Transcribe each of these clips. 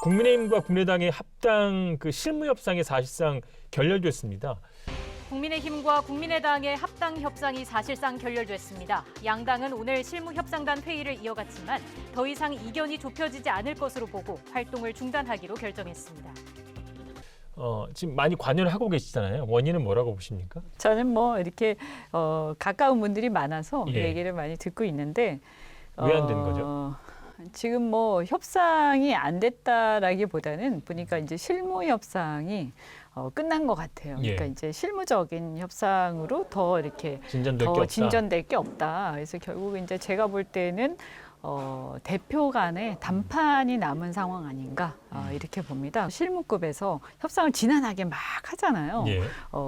국민의힘과 국민의당의 합당 실무 협상이 사실상 결렬됐습니다. 국민의힘과 국민의당의 합당 협상이 사실상 결렬됐습니다. 양당은 오늘 실무협상단 회의를 이어갔지만 더 이상 이견이 좁혀지지 않을 것으로 보고 활동을 중단하기로 결정했습니다. 지금 많이 관여를 하고 계시잖아요. 원인은 뭐라고 보십니까? 저는 뭐 이렇게 가까운 분들이 많아서 예. 얘기를 많이 듣고 있는데 왜 안 된 거죠? 지금 뭐 협상이 안 됐다라기보다는 보니까 이제 실무 협상이 끝난 것 같아요. 예. 그러니까 이제 실무적인 협상으로 더 이렇게 진전될 게 더 없다. 진전될 게 없다. 그래서 결국 이제 제가 볼 때는 대표 간의 담판이 남은 상황 아닌가 이렇게 봅니다. 실무급에서 협상을 지난하게 막 하잖아요. 예.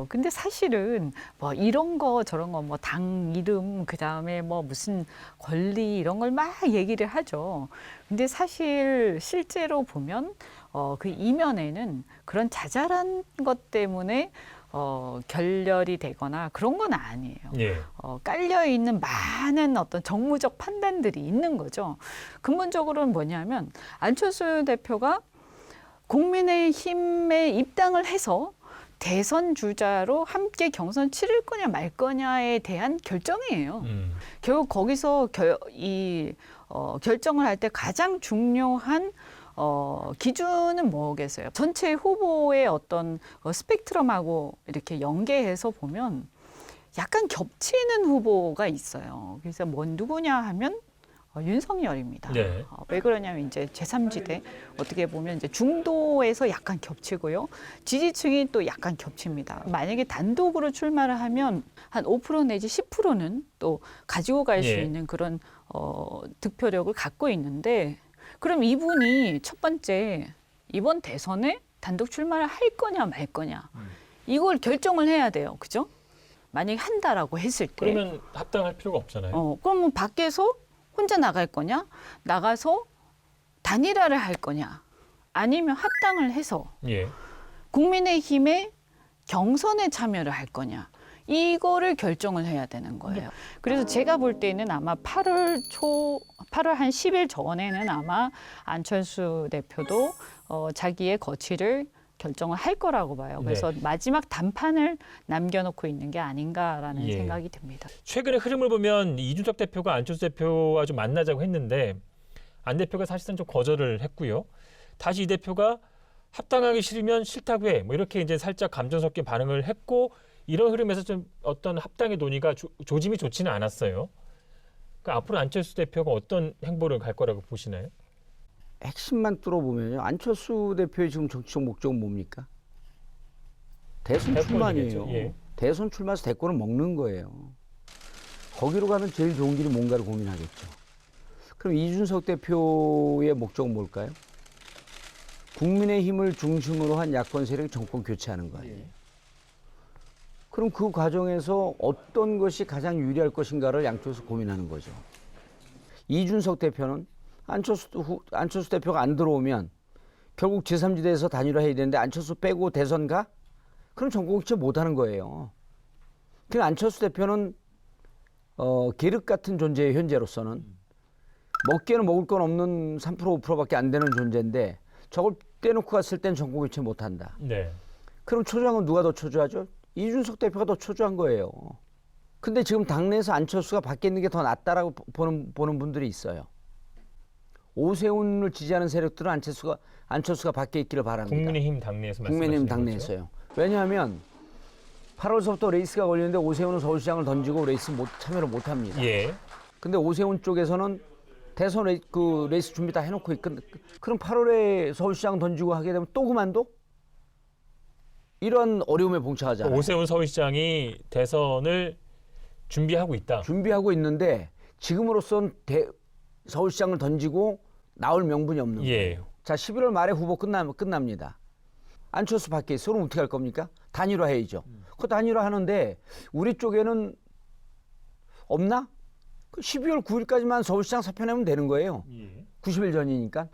근데 사실은 뭐 이런 거 저런 거 뭐 당 이름 그다음에 뭐 무슨 권리 이런 걸 막 얘기를 하죠. 근데 사실 실제로 보면 그 이면에는 그런 자잘한 것 때문에 결렬이 되거나 그런 건 아니에요. 예. 깔려 있는 많은 어떤 정무적 판단들이 있는 거죠. 근본적으로는 뭐냐면 안철수 대표가 국민의힘에 입당을 해서 대선 주자로 함께 경선 치를 거냐 말 거냐에 대한 결정이에요. 결국 거기서 결정을 할 때 가장 중요한 기준은 뭐겠어요? 전체 후보의 어떤 스펙트럼하고 이렇게 연계해서 보면 약간 겹치는 후보가 있어요. 그래서 누구냐 하면 윤석열입니다. 네. 왜 그러냐면 이제 제3지대 어떻게 보면 이제 중도에서 약간 겹치고요. 지지층이 또 약간 겹칩니다. 만약에 단독으로 출마를 하면 한 5% 내지 10%는 또 가지고 갈 수 예. 있는 그런 득표력을 갖고 있는데 그럼 이분이 첫 번째 이번 대선에 단독 출마를 할 거냐 말 거냐 이걸 결정을 해야 돼요. 그죠? 만약에 한다라고 했을 때 그러면 합당할 필요가 없잖아요. 그러면 밖에서 혼자 나갈 거냐? 나가서 단일화를 할 거냐? 아니면 합당을 해서 예. 국민의힘의 경선에 참여를 할 거냐? 이거를 결정을 해야 되는 거예요. 그래서 제가 볼 때는 아마 8월 한 10일 전에는 아마 안철수 대표도 자기의 거취를 결정을 할 거라고 봐요. 그래서 마지막 단판을 남겨놓고 있는 게 아닌가라는 예. 생각이 듭니다. 최근의 흐름을 보면 이준석 대표가 안철수 대표와 좀 만나자고 했는데 안 대표가 사실상 좀 거절을 했고요. 다시 이 대표가 합당하기 싫으면 싫다고 해. 뭐 이렇게 이제 살짝 감정 섞인 반응을 했고 이런 흐름에서 좀 어떤 합당의 논의가 조짐이 좋지는 않았어요. 그러니까 앞으로 안철수 대표가 어떤 행보를 갈 거라고 보시나요? 핵심만 뚫어보면요. 안철수 대표의 지금 정치적 목적은 뭡니까? 대선 출마아니에요. 예. 대선 출마해서 대권을 먹는 거예요. 거기로 가는 제일 좋은 길이 뭔가를 고민하겠죠. 그럼 이준석 대표의 목적은 뭘까요? 국민의힘을 중심으로 한 야권 세력이 정권 교체하는 거 아니에요. 그럼 그 과정에서 어떤 것이 가장 유리할 것인가를 양쪽에서 고민하는 거죠. 이준석 대표는 안철수 대표가 안 들어오면 결국 제3지대에서 단일화해야 되는데 안철수 빼고 대선 가? 그럼 정권 교체 못하는 거예요. 그러니까 안철수 대표는 계륵 같은 존재의 현재로서는 먹기에는 먹을 건 없는 3% 5%밖에 안 되는 존재인데 저걸 떼놓고 갔을 땐 정권 교체 못한다. 네. 그럼 초조한 건 누가 더 초조하죠? 이준석 대표가 더 초조한 거예요. 근데 지금 당내에서 안철수가 밖에 있는 게 더 낫다라고 보는 분들이 있어요. 오세훈을 지지하는 세력들은 안철수가 밖에 있기를 바랍니다. 국민의힘 당내에서 국민의힘 말씀하시는 당내에서요. 왜냐하면 8월서부터 레이스가 걸리는데 오세훈은 서울시장을 던지고 참여를 못합니다. 거죠? 예. 근데 오세훈 쪽에서는 대선 레이스 준비 다 해놓고 그럼 8월에 서울시장 던지고 하게 되면 또 그만둬? 이런 어려움에 봉착하잖아요. 오세훈 서울시장이 대선을 준비하고 있다. 준비하고 있는데 지금으로선 서울시장을 던지고 나올 명분이 없는 예. 거예요. 자, 11월 말에 후보 끝납니다. 안철수 밖에 있어. 그럼 어떻게 할 겁니까? 단일화 해야죠. 그 단일화 하는데 우리 쪽에는 없나? 12월 9일까지만 서울시장 사표 내면 되는 거예요. 90일 전이니까.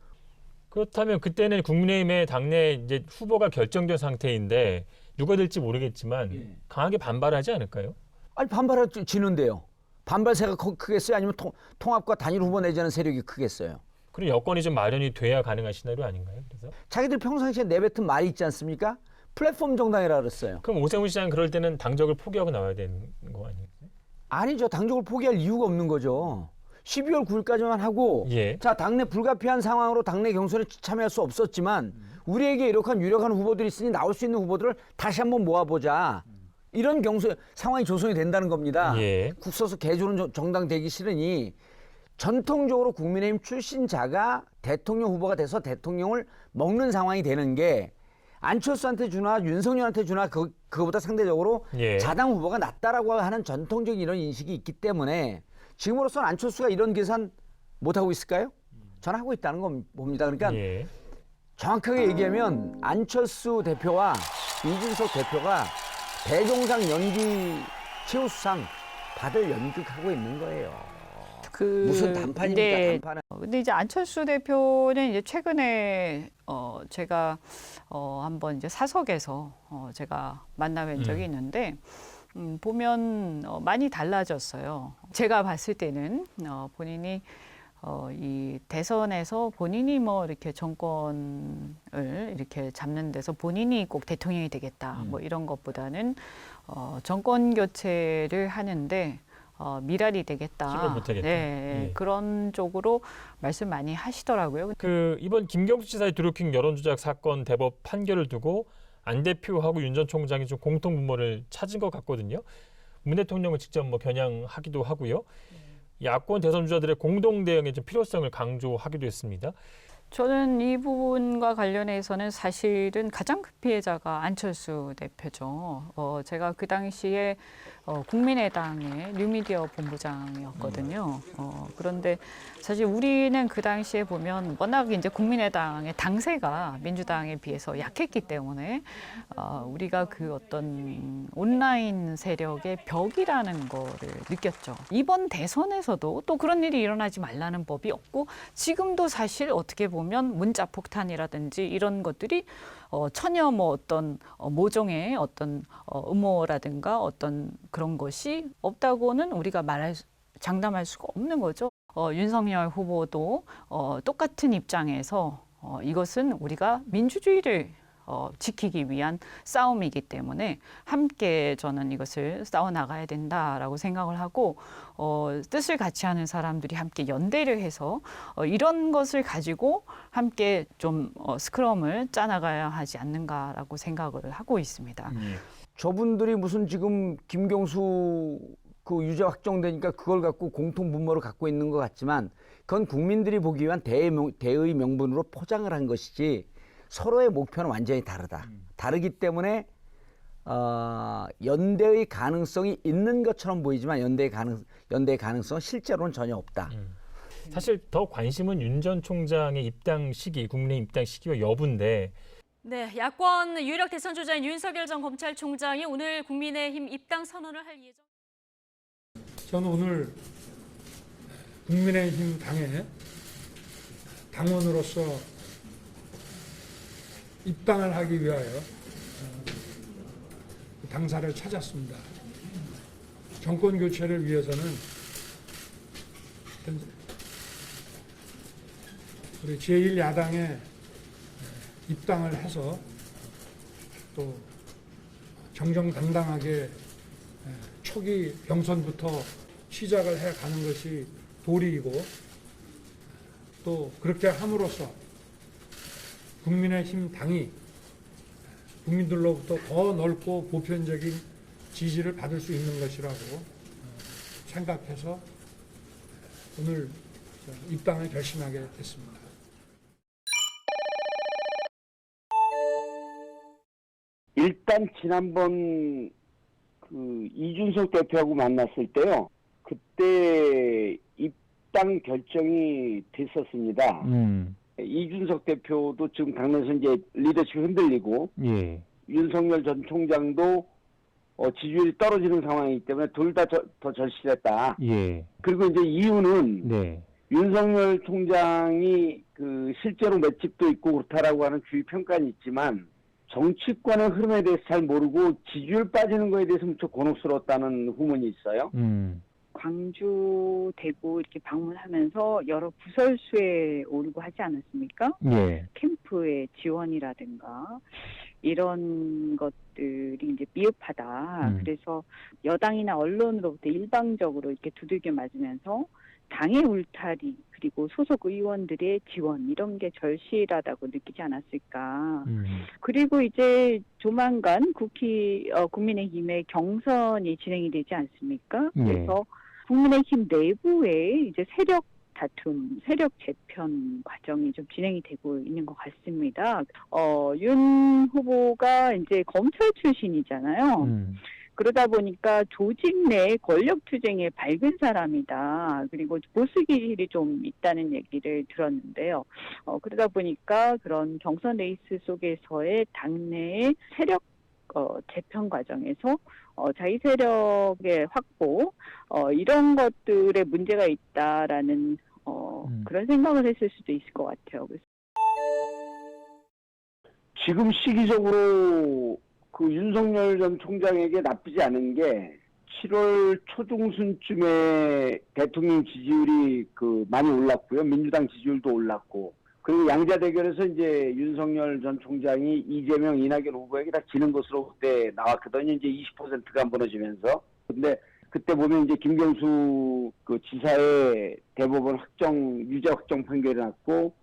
그렇다면 그때는 국민의힘의 당내 이제 후보가 결정된 상태인데 누가 될지 모르겠지만 강하게 반발하지 않을까요? 아니 반발하지는데요. 반발세가 크겠어요? 아니면 통합과 단일 후보 내자는 세력이 크겠어요? 그리고 여건이 좀 마련이 돼야 가능한 시나리오 아닌가요? 그래서 자기들 평상시에 내뱉은 말이 있지 않습니까? 플랫폼 정당이라 그랬어요. 그럼 오세훈 시장 그럴 때는 당적을 포기하고 나와야 되는 거 아니에요? 아니죠. 당적을 포기할 이유가 없는 거죠. 12월 9일까지만 하고 예. 자 당내 불가피한 상황으로 당내 경선에 참여할 수 없었지만 우리에게 이렇게 유력한 후보들이 있으니 나올 수 있는 후보들을 다시 한번 모아보자. 이런 경선 상황이 조성이 된다는 겁니다. 예. 국서서 개조는 정당 되기 싫으니 전통적으로 국민의힘 출신자가 대통령 후보가 돼서 대통령을 먹는 상황이 되는 게 안철수한테 주나 윤석열한테 주나 그거보다 상대적으로 예. 자당 후보가 낫다라고 하는 전통적인 이런 인식이 있기 때문에 지금으로서는 안철수가 이런 계산 못하고 있을까요? 저는 하고 있다는 건 봅니다. 그러니까 예. 정확하게 얘기하면 안철수 대표와 이준석 대표가 대종상 연기 최우수상 받을 연극하고 있는 거예요. 무슨 단판입니까? 네. 단판은. 근데 이제 안철수 대표는 이제 최근에 제가 한번 이제 사석에서 제가 만나뵌 적이 있는데 보면 많이 달라졌어요. 제가 봤을 때는 본인이 이 대선에서 본인이 뭐 이렇게 정권을 이렇게 잡는 데서 본인이 꼭 대통령이 되겠다 뭐 이런 것보다는 정권 교체를 하는데 미랄이 되겠다. 힘을 보태겠다. 네, 예. 그런 쪽으로 말씀 많이 하시더라고요. 그 이번 김경수 지사의 드루킹 여론조작 사건 대법 판결을 두고 안 대표하고 윤 전 총장이 좀 공통 분모를 찾은 것 같거든요. 문 대통령을 직접 뭐 겨냥하기도 하고요. 야권 대선 주자들의 공동 대응의 좀 필요성을 강조하기도 했습니다. 저는 이 부분과 관련해서는 사실은 가장 큰 피해자가 안철수 대표죠. 제가 그 당시에 국민의당의 뉴미디어 본부장이었거든요. 그런데 사실 우리는 그 당시에 보면 워낙 이제 국민의당의 당세가 민주당에 비해서 약했기 때문에 우리가 그 어떤 온라인 세력의 벽이라는 거를 느꼈죠. 이번 대선에서도 또 그런 일이 일어나지 말라는 법이 없고 지금도 사실 어떻게 보면 문자 폭탄이라든지 이런 것들이 전혀 뭐 어떤 모종의 어떤 음모라든가 어떤 그런 것이 없다고는 우리가 장담할 수가 없는 거죠. 윤석열 후보도 똑같은 입장에서 이것은 우리가 민주주의를 지키기 위한 싸움이기 때문에 함께 저는 이것을 싸워나가야 된다라고 생각을 하고 뜻을 같이 하는 사람들이 함께 연대를 해서 이런 것을 가지고 함께 좀 스크럼을 짜나가야 하지 않는가라고 생각을 하고 있습니다. 저분들이 무슨 지금 김경수 그 유죄 확정되니까 그걸 갖고 공통 분모를 갖고 있는 것 같지만 그건 국민들이 보기 위한 대의 명분으로 포장을 한 것이지 서로의 목표는 완전히 다르다. 다르기 때문에 연대의 가능성이 있는 것처럼 보이지만 연대의 가능성은 실제로는 전혀 없다. 사실 더 관심은 윤 전 총장의 입당 시기, 국민의 입당 시기와 여부인데 네, 야권 유력 대선 주자인 윤석열 전 검찰총장이 오늘 국민의힘 입당 선언을 할 예정. 저는 오늘 국민의힘 당의 당원으로서 입당을 하기 위하여 당사를 찾았습니다. 정권 교체를 위해서는 우리 제1야당에 입당을 해서 또 정정당당하게 초기 경선부터 시작을 해 가는 것이 도리이고 또 그렇게 함으로써 국민의힘 당이 국민들로부터 더 넓고 보편적인 지지를 받을 수 있는 것이라고 생각해서 오늘 입당을 결심하게 됐습니다. 일단 지난번 그 이준석 대표하고 만났을 때요. 그때 입당 결정이 됐었습니다. 이준석 대표도 지금 당내에서 이제 리더십이 흔들리고 예. 윤석열 전 총장도 지지율이 떨어지는 상황이기 때문에 둘 다 더 절실했다. 예. 그리고 이제 이유는 네. 윤석열 총장이 그 실제로 맷집도 있고 그렇다라고 하는 주위 평가는 있지만 정치권의 흐름에 대해서 잘 모르고 지지율 빠지는 거에 대해서 무척 곤혹스러웠다는 후문이 있어요. 광주, 대구 이렇게 방문하면서 여러 구설수에 오르고 하지 않았습니까? 예. 캠프의 지원이라든가 이런 것들이 이제 미흡하다. 그래서 여당이나 언론으로부터 일방적으로 이렇게 두들겨 맞으면서 당의 울타리 그리고 소속 의원들의 지원 이런 게 절실하다고 느끼지 않았을까. 그리고 이제 조만간 국민의힘의 경선이 진행이 되지 않습니까? 그래서 국민의힘 내부에 이제 세력 다툼, 세력 재편 과정이 좀 진행이 되고 있는 것 같습니다. 윤 후보가 이제 검찰 출신이잖아요. 그러다 보니까 조직 내 권력 투쟁에 밝은 사람이다. 그리고 보수 기질이 좀 있다는 얘기를 들었는데요. 그러다 보니까 그런 경선 레이스 속에서의 당내의 세력 재편 과정에서 자기 세력의 확보 이런 것들에 문제가 있다라는 그런 생각을 했을 수도 있을 것 같아요. 그래서 지금 시기적으로 그 윤석열 전 총장에게 나쁘지 않은 게 7월 초중순쯤에 대통령 지지율이 많이 올랐고요. 민주당 지지율도 올랐고. 그리고 양자 대결에서 이제 윤석열 전 총장이 이재명, 이낙연 후보에게 다 지는 것으로 그때 나왔거든요. 이제 20%가 무너지면서. 근데 그때 보면 이제 김경수 그 지사의 대법원 유죄 확정 판결이 났고,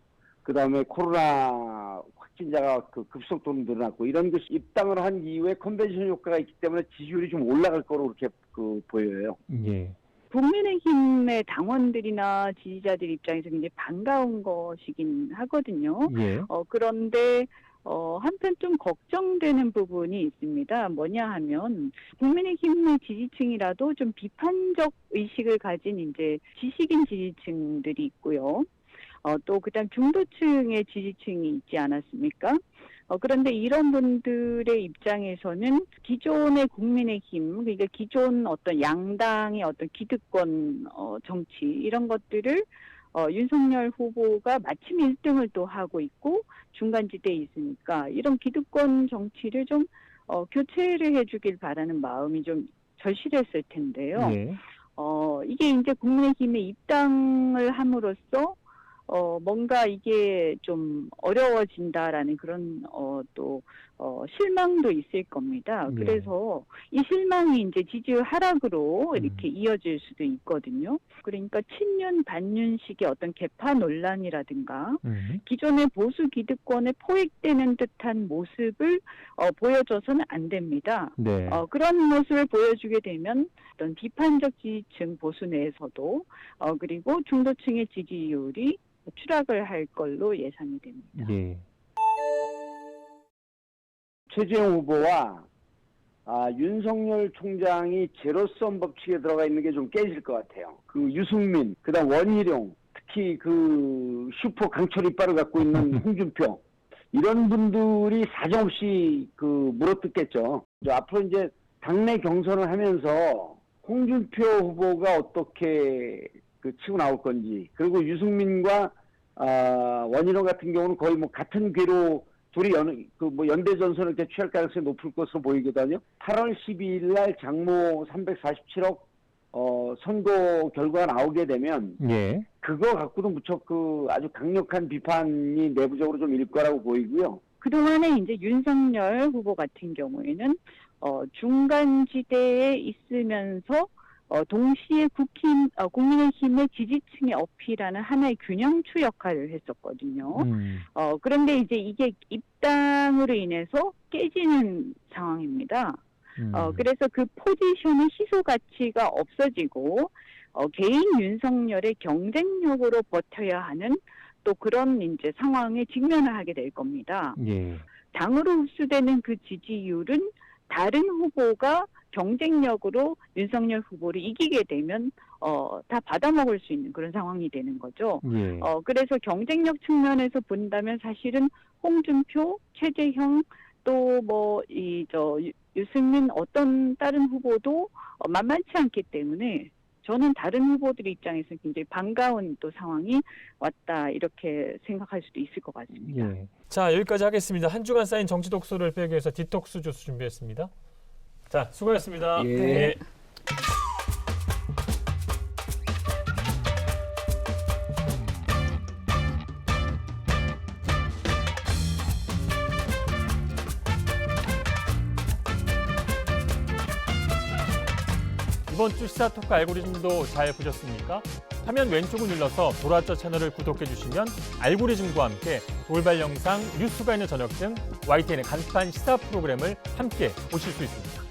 그 다음에 코로나 확진자가 급속도로 늘어났고, 이런 것이 입당을 한 이후에 컨벤션 효과가 있기 때문에 지지율이 좀 올라갈 거로 그렇게 보여요. 예. 국민의힘의 당원들이나 지지자들 입장에서 굉장히 반가운 것이긴 하거든요. 예. 그런데 한편 좀 걱정되는 부분이 있습니다. 뭐냐 하면 국민의힘의 지지층이라도 좀 비판적 의식을 가진 이제 지식인 지지층들이 있고요. 또 그다음 중도층의 지지층이 있지 않았습니까? 그런데 이런 분들의 입장에서는 기존의 국민의힘, 그러니까 기존 어떤 양당의 어떤 기득권 정치 이런 것들을 윤석열 후보가 마침 1등을 또 하고 있고 중간지대에 있으니까 이런 기득권 정치를 좀 교체를 해주길 바라는 마음이 좀 절실했을 텐데요. 예. 이게 이제 국민의힘에 입당을 함으로써 뭔가 이게 좀 어려워진다라는 그런 또 실망도 있을 겁니다. 네. 그래서 이 실망이 이제 지지율 하락으로 이렇게 이어질 수도 있거든요. 그러니까 친윤 반윤식의 어떤 개파 논란이라든가 기존의 보수 기득권에 포획되는 듯한 모습을 보여줘서는 안 됩니다. 네. 그런 모습을 보여주게 되면 어떤 비판적 지지층 보수 내에서도 그리고 중도층의 지지율이 추락을 할 걸로 예상이 됩니다. 예. 최재형 후보와 윤석열 총장이 제로섬 법칙에 들어가 있는 게 좀 깨질 것 같아요. 유승민, 그다음 원희룡, 특히 슈퍼 강철 이빨을 갖고 있는 홍준표 이런 분들이 사정없이 물어뜯겠죠. 앞으로 이제 당내 경선을 하면서 홍준표 후보가 어떻게 치고 나올 건지, 그리고 유승민과 원희룡 같은 경우는 거의 같은 궤로 둘이 연대 전선을 이렇게 취할 가능성이 높을 것으로 보이거든요. 8월 12일 날 장모 347억 선거 결과가 나오게 되면 예. 그거 갖고도 무척 아주 강력한 비판이 내부적으로 좀 일 거라고 보이고요. 그동안에 이제 윤석열 후보 같은 경우에는 중간지대에 있으면서 동시에 국민의힘의 지지층에 어필하는 하나의 균형추 역할을 했었거든요. 그런데 이제 이게 입당으로 인해서 깨지는 상황입니다. 그래서 그 포지션의 희소 가치가 없어지고 개인 윤석열의 경쟁력으로 버텨야 하는 또 그런 이제 상황에 직면을 하게 될 겁니다. 예. 당으로 흡수되는 그 지지율은 다른 후보가 경쟁력으로 윤석열 후보를 이기게 되면 다 받아먹을 수 있는 그런 상황이 되는 거죠. 예. 그래서 경쟁력 측면에서 본다면 사실은 홍준표, 최재형 또 유승민 어떤 다른 후보도 만만치 않기 때문에 저는 다른 후보들 입장에서 굉장히 반가운 또 상황이 왔다 이렇게 생각할 수도 있을 것 같습니다. 예. 자, 여기까지 하겠습니다. 한 주간 쌓인 정치 독소를 빼기 위해서 디톡스 주스 준비했습니다. 자, 수고하셨습니다. 예. 네. 이번 주 시사토크 알고리즘도 잘 보셨습니까? 화면 왼쪽을 눌러서 돌아쩌 채널을 구독해 주시면 알고리즘과 함께 돌발 영상, 뉴스가 있는 저녁 등 YTN의 간판 시사 프로그램을 함께 보실 수 있습니다.